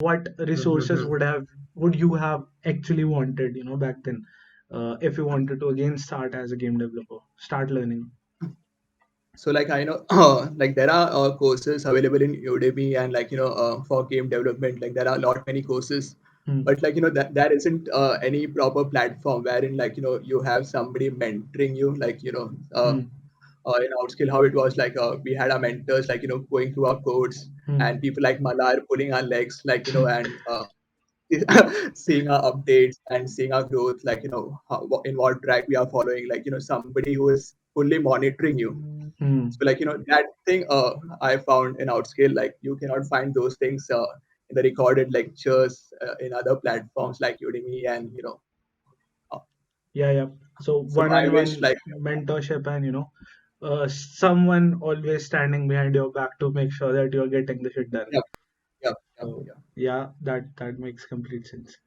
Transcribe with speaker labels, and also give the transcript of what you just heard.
Speaker 1: what resources
Speaker 2: Mm-hmm.
Speaker 1: would you have actually wanted, back then, if you wanted to again start as a game developer, start learning.
Speaker 2: So like I know, like there are courses available in Udemy and like for game development, like there are a lot many courses,
Speaker 1: Hmm.
Speaker 2: but like that there isn't any proper platform wherein like you have somebody mentoring you, like
Speaker 1: Hmm.
Speaker 2: in Outscale how it was like we had our mentors like going through our codes,
Speaker 1: Hmm.
Speaker 2: and people like Malar pulling our legs like and seeing our updates and seeing our growth, like in what track we are following, like somebody who is fully monitoring you.
Speaker 1: Hmm.
Speaker 2: So like that thing I found in Outscale, like you cannot find those things in the recorded lectures in other platforms like Udemy and uh,
Speaker 1: Yeah, yeah. So
Speaker 2: so I wish
Speaker 1: one-on-one
Speaker 2: like
Speaker 1: mentorship, and someone always standing behind your back to make sure that you're getting the shit done.
Speaker 2: yeah, yeah, yeah,
Speaker 1: So
Speaker 2: yeah.
Speaker 1: yeah, that makes complete sense.